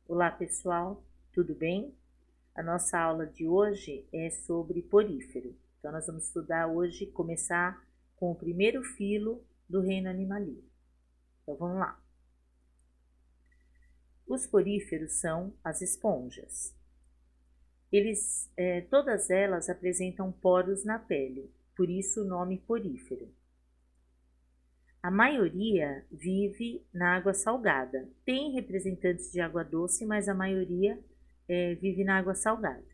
Olá pessoal, tudo bem? A nossa aula de hoje é sobre porífero. Então, nós vamos estudar hoje, começar com o primeiro filo do reino animalífero. Então, vamos lá. Os poríferos são as esponjas. Todas elas apresentam poros na pele, por isso o nome porífero. A maioria vive na água salgada. Tem representantes de água doce, mas a maioria vive na água salgada.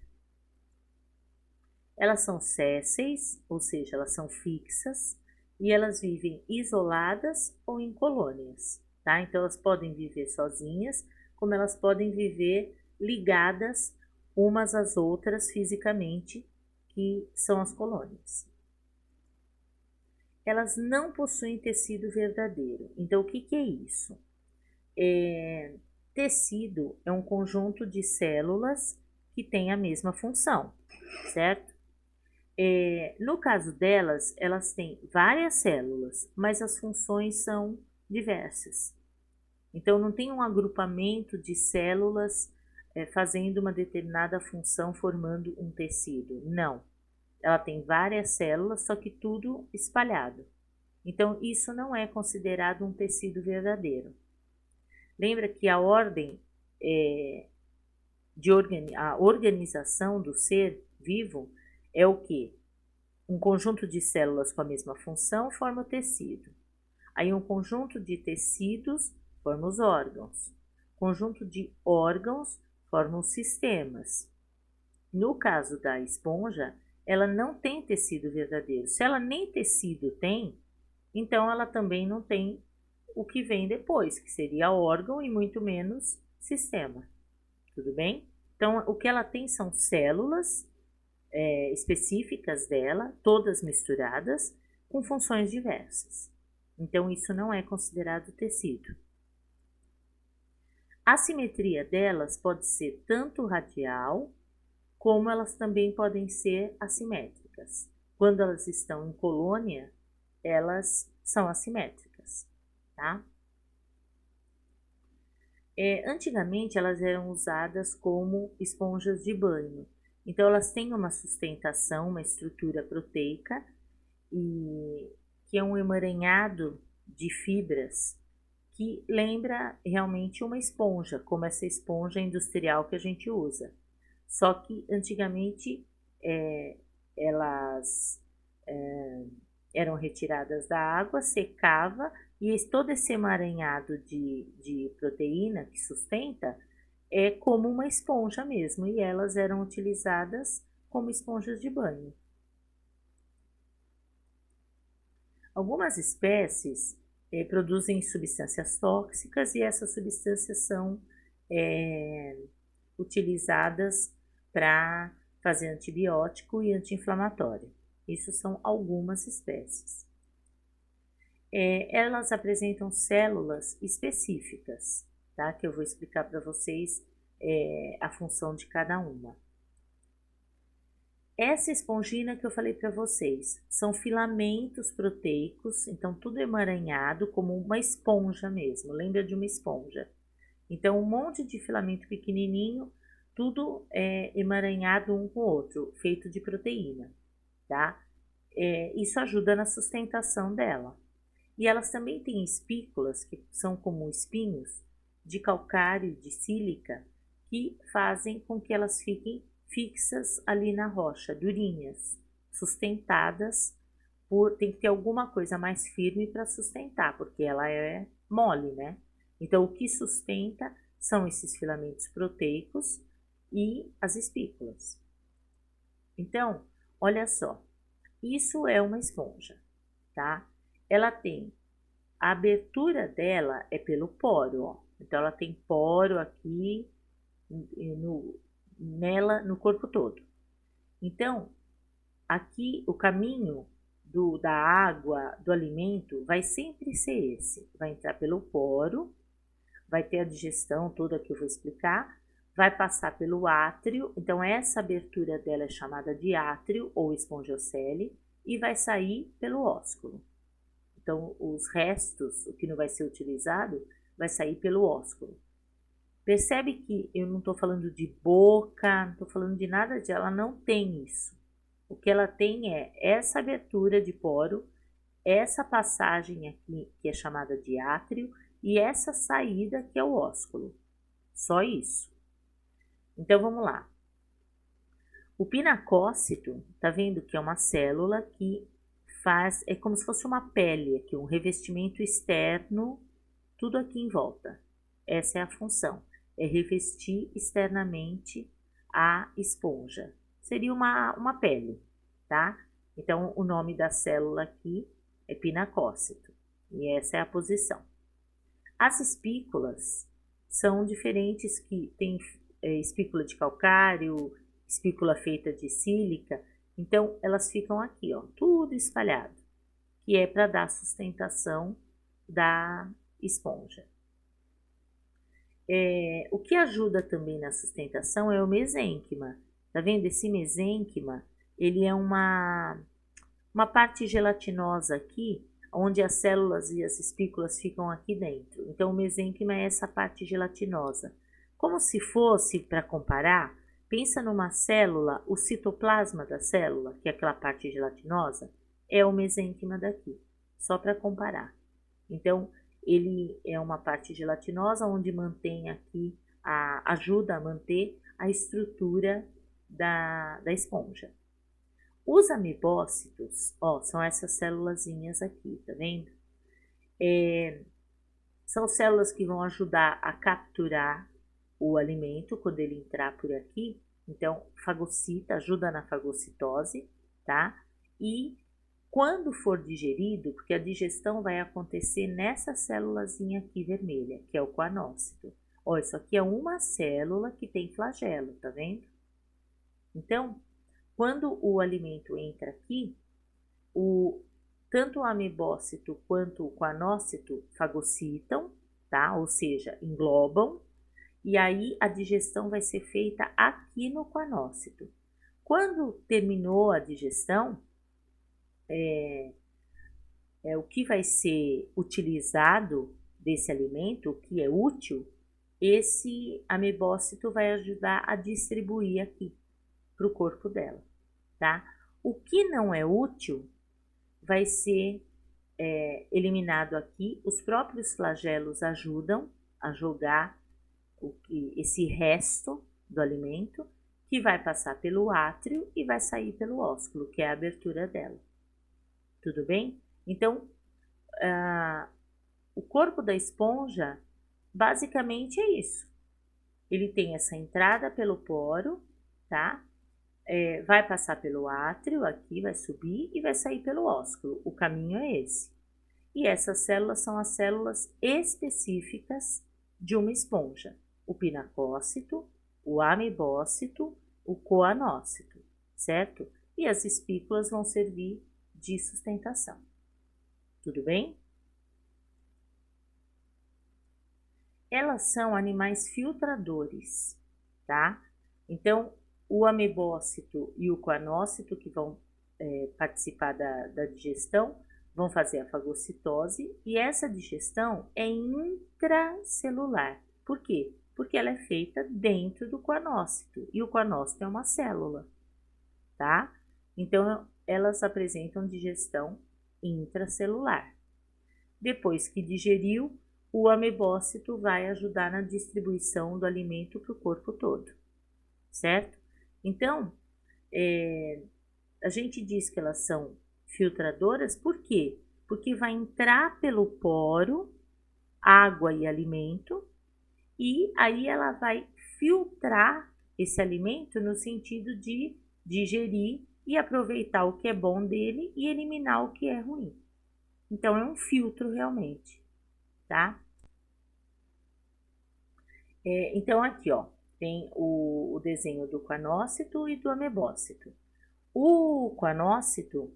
Elas são sésseis, ou seja, elas são fixas, e elas vivem isoladas ou em colônias, tá? Então, elas podem viver sozinhas, como elas podem viver ligadas umas às outras fisicamente, que são as colônias. Elas não possuem tecido verdadeiro. Então, o que é isso? Tecido é um conjunto de células que tem a mesma função, certo? No caso delas, elas têm várias células, mas as funções são diversas. Então, não tem um agrupamento de células fazendo uma determinada função, formando um tecido. Não. Ela tem várias células, só que tudo espalhado. Então, isso não é considerado um tecido verdadeiro. Lembra que a ordem a organização do ser vivo é o quê? Um conjunto de células com a mesma função forma o tecido. Aí um conjunto de tecidos forma os órgãos. Conjunto de órgãos formam os sistemas. No caso da esponja, ela não tem tecido verdadeiro. Se ela nem tecido tem, então ela também não tem o que vem depois, que seria órgão e muito menos sistema. Tudo bem? Então, o que ela tem são células específicas dela, todas misturadas, com funções diversas. Então, isso não é considerado tecido. A simetria delas pode ser tanto radial, como elas também podem ser assimétricas. Quando elas estão em colônia, elas são assimétricas, tá? Antigamente, elas eram usadas como esponjas de banho. Então, elas têm uma sustentação, uma estrutura proteica, e que é um emaranhado de fibras que lembra realmente uma esponja, como essa esponja industrial que a gente usa. Só que antigamente elas eram retiradas da água, secava e todo esse emaranhado de proteína que sustenta é como uma esponja mesmo, e elas eram utilizadas como esponjas de banho. Algumas espécies produzem substâncias tóxicas e essas substâncias são utilizadas para fazer antibiótico e anti-inflamatório. Isso são algumas espécies. Elas apresentam células específicas, tá? Que eu vou explicar para vocês a função de cada uma. Essa esponjina que eu falei para vocês são filamentos proteicos, então tudo emaranhado como uma esponja mesmo, lembra de uma esponja. Então, um monte de filamento pequenininho, tudo emaranhado um com o outro, feito de proteína, tá? Isso ajuda na sustentação dela. E elas também têm espículas, que são como espinhos, de calcário, de sílica, que fazem com que elas fiquem fixas ali na rocha, durinhas, sustentadas tem que ter alguma coisa mais firme para sustentar, porque ela é mole, né? Então, o que sustenta são esses filamentos proteicos e as espículas. Então, olha só, isso é uma esponja, tá? Ela tem, a abertura dela é pelo poro, ó. Então, ela tem poro aqui nela, no corpo todo. Então, aqui o caminho da água, do alimento, vai sempre ser esse. Vai entrar pelo poro, vai ter a digestão toda que eu vou explicar, vai passar pelo átrio, então essa abertura dela é chamada de átrio ou espongiocele, e vai sair pelo ósculo. Então, os restos, o que não vai ser utilizado, vai sair pelo ósculo. Percebe que eu não estou falando de boca, não estou falando de nada de ela não tem isso. O que ela tem é essa abertura de poro, essa passagem aqui que é chamada de átrio e essa saída que é o ósculo. Só isso. Então vamos lá. O pinacócito, tá vendo que é uma célula que faz, é como se fosse uma pele aqui, um revestimento externo, tudo aqui em volta. Essa é a função, é revestir externamente a esponja. Seria uma pele, tá? Então, o nome da célula aqui é pinacócito, e essa é a posição. As espículas são diferentes, que tem espícula de calcário, espícula feita de sílica, então elas ficam aqui, ó, tudo espalhado, que é para dar sustentação da esponja. O que ajuda também na sustentação é o mesênquima. Tá vendo? Esse mesênquima, ele é uma parte gelatinosa aqui, onde as células e as espículas ficam aqui dentro. Então, o mesênquima é essa parte gelatinosa. Como se fosse, para comparar, pensa numa célula, o citoplasma da célula, que é aquela parte gelatinosa, é o mesênquima daqui, só para comparar. Então, ele é uma parte gelatinosa onde mantém aqui, ajuda a manter a estrutura da esponja. Os amebócitos, ó, são essas célulazinhas aqui, tá vendo? São células que vão ajudar a capturar o alimento quando ele entrar por aqui. Então, fagocita, ajuda na fagocitose, tá? E quando for digerido, porque a digestão vai acontecer nessa célulazinha aqui vermelha, que é o coanócito. Ó, isso aqui é uma célula que tem flagelo, tá vendo? Então, quando o alimento entra aqui, tanto o amebócito quanto o coanócito fagocitam, tá? Ou seja, englobam, e aí a digestão vai ser feita aqui no coanócito. Quando terminou a digestão, o que vai ser utilizado desse alimento, o que é útil, esse amebócito vai ajudar a distribuir aqui para o corpo dela, tá? O que não é útil vai ser eliminado aqui. Os próprios flagelos ajudam a jogar esse resto do alimento, que vai passar pelo átrio e vai sair pelo ósculo, que é a abertura dela. Tudo bem? Então, o corpo da esponja basicamente é isso. Ele tem essa entrada pelo poro, tá? Vai passar pelo átrio, aqui vai subir e vai sair pelo ósculo. O caminho é esse. E essas células são as células específicas de uma esponja. O pinacócito, o amebócito, o coanócito, certo? E as espículas vão servir de sustentação. Tudo bem? Elas são animais filtradores, tá? Então, o amebócito e o coanócito, que vão participar da digestão, vão fazer a fagocitose, e essa digestão é intracelular. Por quê? Porque ela é feita dentro do coanócito, e o coanócito é uma célula, tá? Então, elas apresentam digestão intracelular. Depois que digeriu, o amebócito vai ajudar na distribuição do alimento para o corpo todo, certo? Então, a gente diz que elas são filtradoras, por quê? Porque vai entrar pelo poro água e alimento, e aí ela vai filtrar esse alimento no sentido de digerir e aproveitar o que é bom dele e eliminar o que é ruim. Então, é um filtro realmente, tá? Então, aqui, ó, tem o desenho do coanócito e do amebócito. O coanócito,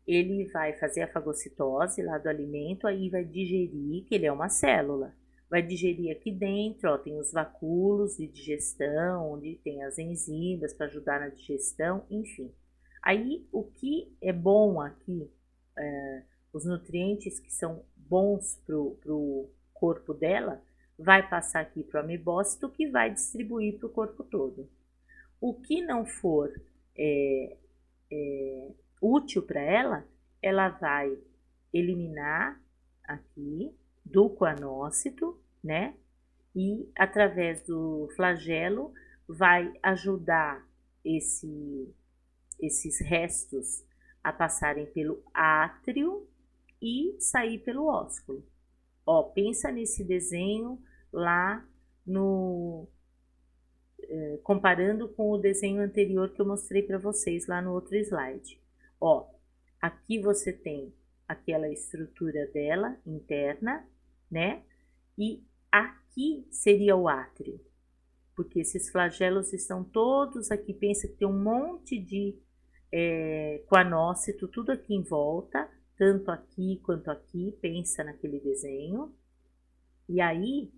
ele vai fazer a fagocitose lá do alimento, aí vai digerir, que ele é uma célula. Vai digerir aqui dentro, ó, tem os vacúolos de digestão, onde tem as enzimas para ajudar na digestão, enfim. Aí, o que é bom aqui, os nutrientes que são bons para o corpo dela, vai passar aqui para o amebócito, que vai distribuir para o corpo todo. O que não for útil para ela, ela vai eliminar aqui do coanócito, né? E através do flagelo vai ajudar esses restos a passarem pelo átrio e sair pelo ósculo. Ó, pensa nesse desenho lá no comparando com o desenho anterior que eu mostrei para vocês lá no outro slide. Ó, aqui você tem aquela estrutura dela interna, né? E aqui seria o átrio, porque esses flagelos estão todos aqui. Pensa que tem um monte de coanócito, tudo aqui em volta, tanto aqui quanto aqui. Pensa naquele desenho. E aí,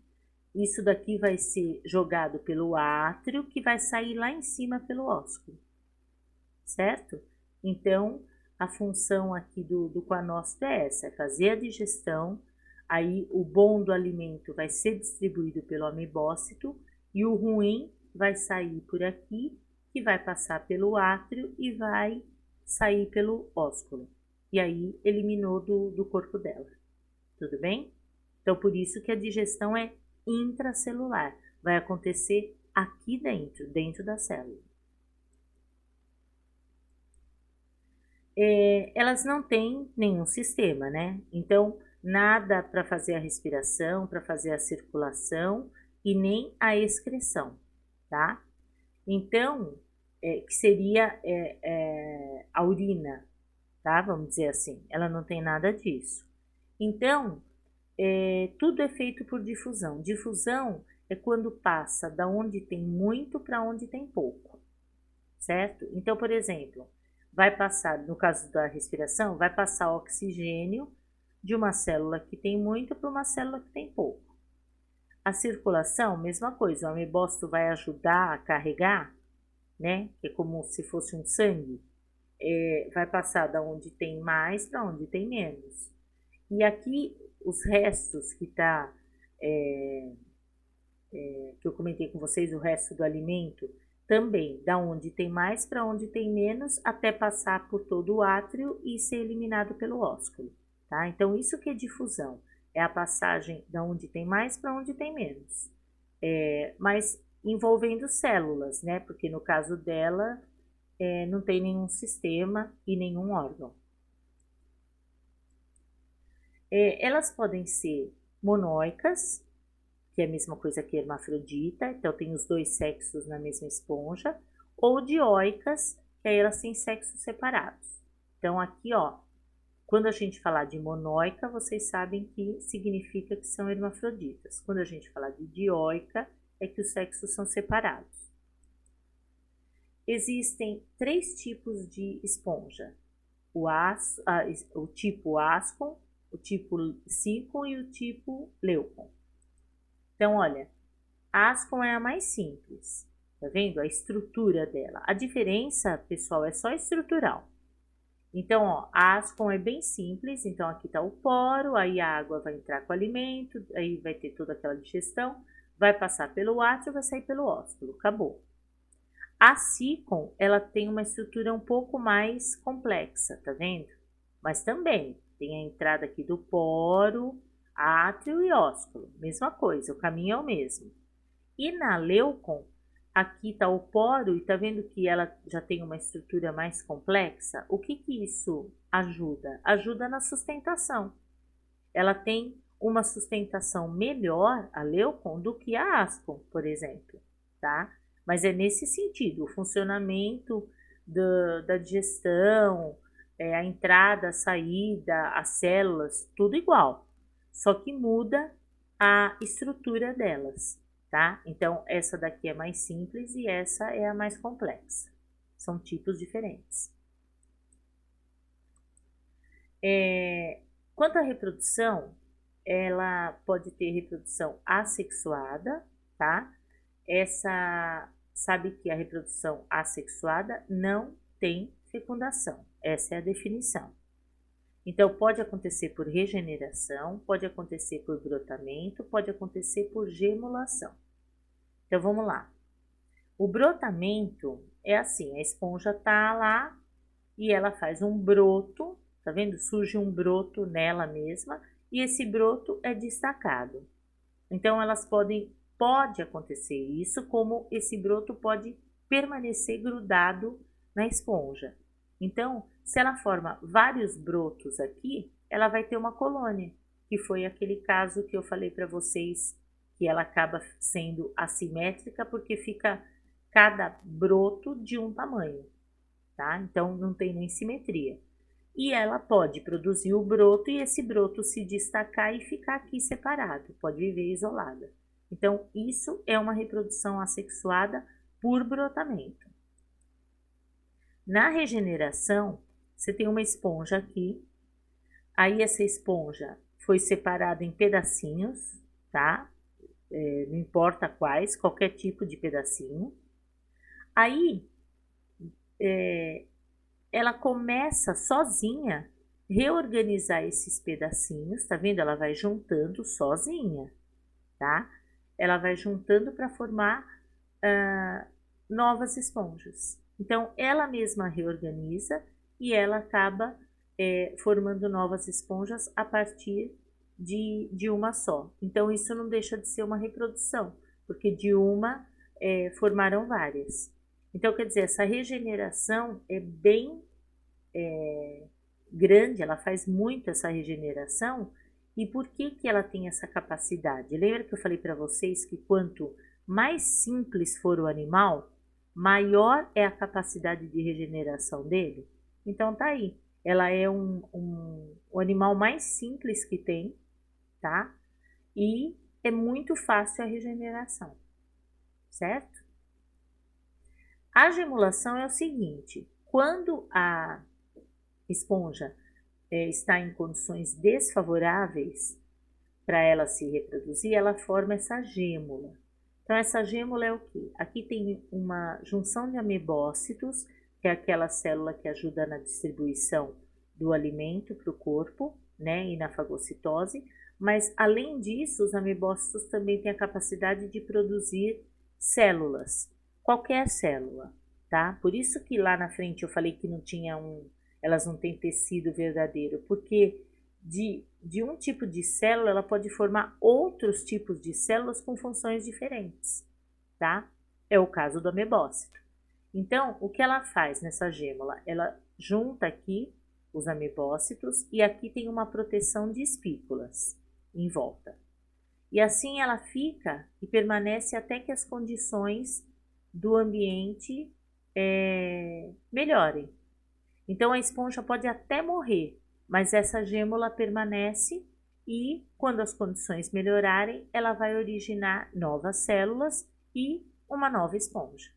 isso daqui vai ser jogado pelo átrio, que vai sair lá em cima pelo ósculo, certo? Então, a função aqui do coanócito é essa, é fazer a digestão. Aí, o bom do alimento vai ser distribuído pelo amebócito e o ruim vai sair por aqui, que vai passar pelo átrio e vai sair pelo ósculo. E aí, eliminou do corpo dela. Tudo bem? Então, por isso que a digestão é intracelular. Vai acontecer aqui dentro da célula. Elas não têm nenhum sistema, né? Então, nada para fazer a respiração, para fazer a circulação e nem a excreção, tá? Então, que seria a urina, tá? Vamos dizer assim, ela não tem nada disso. Então, tudo é feito por difusão. Difusão é quando passa da onde tem muito para onde tem pouco, certo? Então, por exemplo, vai passar, no caso da respiração, vai passar oxigênio de uma célula que tem muito para uma célula que tem pouco. A circulação, mesma coisa, o amebócito vai ajudar a carregar, né? Que é como se fosse um sangue. Vai passar da onde tem mais para onde tem menos. E aqui os restos que tá que eu comentei com vocês, o resto do alimento, também da onde tem mais para onde tem menos, até passar por todo o átrio e ser eliminado pelo ósculo, tá? Então isso que é difusão, é a passagem da onde tem mais para onde tem menos, mas envolvendo células, né? Porque no caso dela não tem nenhum sistema e nenhum órgão. Elas podem ser monóicas, que é a mesma coisa que hermafrodita, então tem os dois sexos na mesma esponja, ou dioicas, que aí elas têm sexos separados. Então aqui, ó, quando a gente falar de monóica, vocês sabem que significa que são hermafroditas. Quando a gente falar de dioica, é que os sexos são separados. Existem 3 tipos de esponja: o tipo ascon, o tipo sicon e o tipo leucon. Então, olha, a ascon é a mais simples, tá vendo? A estrutura dela. A diferença, pessoal, é só estrutural. Então, ó, a ascon é bem simples. Então, aqui tá o poro, aí a água vai entrar com o alimento, aí vai ter toda aquela digestão, vai passar pelo átrio, vai sair pelo ósculo, acabou. A sicon, ela tem uma estrutura um pouco mais complexa, tá vendo? Mas também tem a entrada aqui do poro, átrio e ósculo, mesma coisa, o caminho é o mesmo. E na leucon, aqui tá o poro e tá vendo que ela já tem uma estrutura mais complexa? O que que isso ajuda? Ajuda na sustentação. Ela tem uma sustentação melhor, a leucon, do que a ascon, por exemplo, tá? Mas é nesse sentido, o funcionamento da digestão, a entrada, a saída, as células, tudo igual. Só que muda a estrutura delas, tá? Então, essa daqui é mais simples e essa é a mais complexa. São tipos diferentes. Quanto à reprodução, ela pode ter reprodução assexuada, tá? Sabe que a reprodução assexuada não tem fecundação. Essa é a definição. Então, pode acontecer por regeneração, pode acontecer por brotamento, pode acontecer por gemulação. Então, vamos lá. O brotamento é assim, a esponja tá lá e ela faz um broto, tá vendo? Surge um broto nela mesma e esse broto é destacado. Então, pode acontecer isso, como esse broto pode permanecer grudado na esponja. Então, se ela forma vários brotos aqui, ela vai ter uma colônia, que foi aquele caso que eu falei para vocês, que ela acaba sendo assimétrica, porque fica cada broto de um tamanho, tá? Então, não tem nem simetria. E ela pode produzir o broto e esse broto se destacar e ficar aqui separado, pode viver isolada. Então, isso é uma reprodução assexuada por brotamento. Na regeneração, você tem uma esponja aqui, aí essa esponja foi separada em pedacinhos, tá? Não importa quais, qualquer tipo de pedacinho. Aí, ela começa sozinha reorganizar esses pedacinhos, tá vendo? Ela vai juntando sozinha, tá? Ela vai juntando para formar novas esponjas. Então, ela mesma reorganiza e ela acaba formando novas esponjas a partir de uma só. Então, isso não deixa de ser uma reprodução, porque de uma formaram várias. Então, quer dizer, essa regeneração é bem grande, ela faz muito essa regeneração. E por que ela tem essa capacidade? Lembra que eu falei para vocês que quanto mais simples for o animal, maior é a capacidade de regeneração dele? Então tá aí, ela é o animal mais simples que tem, tá? E é muito fácil a regeneração, certo? A gemulação é o seguinte, quando a esponja está em condições desfavoráveis para ela se reproduzir, ela forma essa gêmula. Então, essa gêmula é o quê? Aqui tem uma junção de amebócitos, que é aquela célula que ajuda na distribuição do alimento para o corpo, né, e na fagocitose, mas além disso, os amebócitos também têm a capacidade de produzir células, qualquer célula, tá? Por isso que lá na frente eu falei que não tinha elas não têm tecido verdadeiro, porque de um tipo de célula, ela pode formar outros tipos de células com funções diferentes, tá? É o caso do amebócito. Então, o que ela faz nessa gêmula? Ela junta aqui os amebócitos e aqui tem uma proteção de espículas em volta. E assim ela fica e permanece até que as condições do ambiente melhorem. Então, a esponja pode até morrer, mas essa gêmula permanece e, quando as condições melhorarem, ela vai originar novas células e uma nova esponja,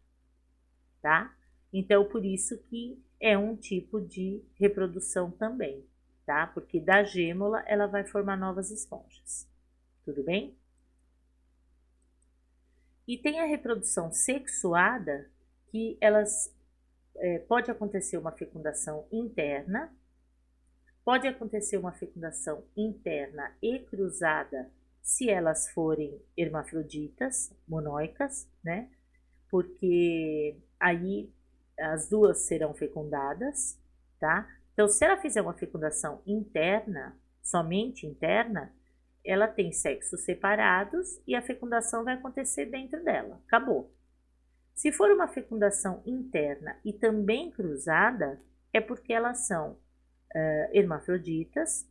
tá? Então, por isso que é um tipo de reprodução também, tá? Porque da gêmula ela vai formar novas esponjas, tudo bem? E tem a reprodução sexuada, que pode acontecer uma fecundação interna, pode acontecer uma fecundação interna e cruzada se elas forem hermafroditas, monóicas, né? Porque aí as duas serão fecundadas, tá? Então, se ela fizer uma fecundação interna, somente interna, ela tem sexos separados e a fecundação vai acontecer dentro dela, acabou. Se for uma fecundação interna e também cruzada, é porque elas são hermafroditas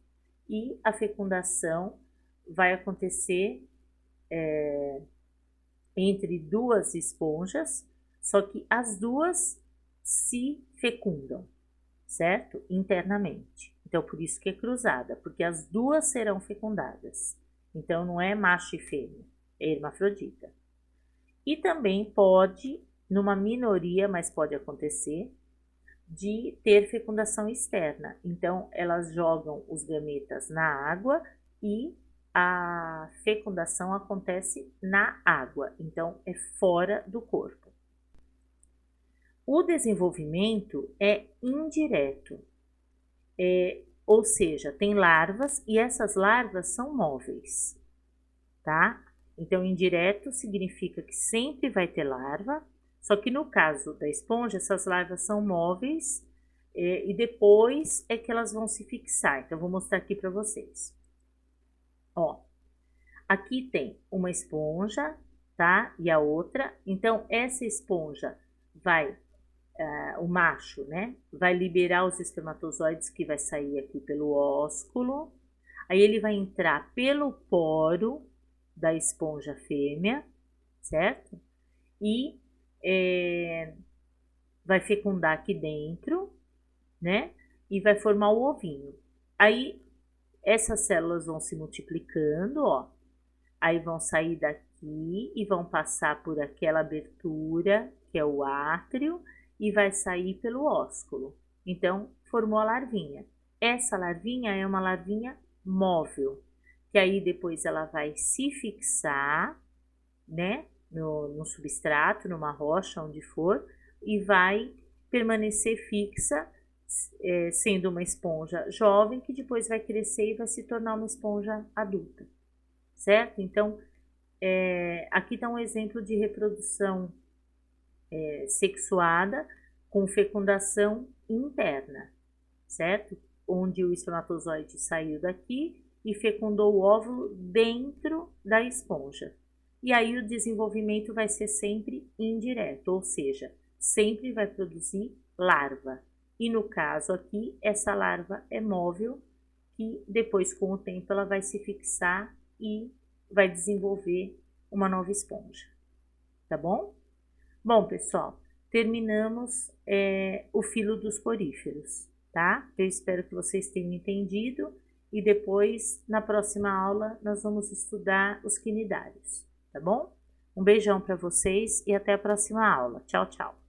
e a fecundação vai acontecer entre duas esponjas, só que as duas se fecundam, certo? Internamente. Então, por isso que é cruzada, porque as duas serão fecundadas. Então, não é macho e fêmea, é hermafrodita. E também pode, numa minoria, mas pode acontecer, de ter fecundação externa. Então, elas jogam os gametas na água e a fecundação acontece na água, então é fora do corpo. O desenvolvimento é indireto. Ou seja, tem larvas e essas larvas são móveis, tá? Então, indireto significa que sempre vai ter larva, só que no caso da esponja, essas larvas são móveis e depois é que elas vão se fixar. Então, eu vou mostrar aqui para vocês. Ó, aqui tem uma esponja, tá? E a outra. Então, essa esponja vai, o macho, né? Vai liberar os espermatozoides que vai sair aqui pelo ósculo. Aí ele vai entrar pelo poro da esponja fêmea, certo? E vai fecundar aqui dentro, né? E vai formar o ovinho. Aí essas células vão se multiplicando, ó. Aí vão sair daqui e vão passar por aquela abertura, que é o átrio, e vai sair pelo ósculo. Então, formou a larvinha. Essa larvinha é uma larvinha móvel, que aí depois ela vai se fixar, né, no substrato, numa rocha, onde for, e vai permanecer fixa, sendo uma esponja jovem, que depois vai crescer e vai se tornar uma esponja adulta, certo? Então, aqui está um exemplo de reprodução sexuada com fecundação interna, certo? Onde o espermatozoide saiu daqui e fecundou o óvulo dentro da esponja. E aí o desenvolvimento vai ser sempre indireto, ou seja, sempre vai produzir larva. E no caso aqui, essa larva é móvel, que depois com o tempo ela vai se fixar e vai desenvolver uma nova esponja, tá bom? Bom, pessoal, terminamos o filo dos poríferos, tá? Eu espero que vocês tenham entendido e depois, na próxima aula, nós vamos estudar os quinidários, tá bom? Um beijão para vocês e até a próxima aula. Tchau, tchau!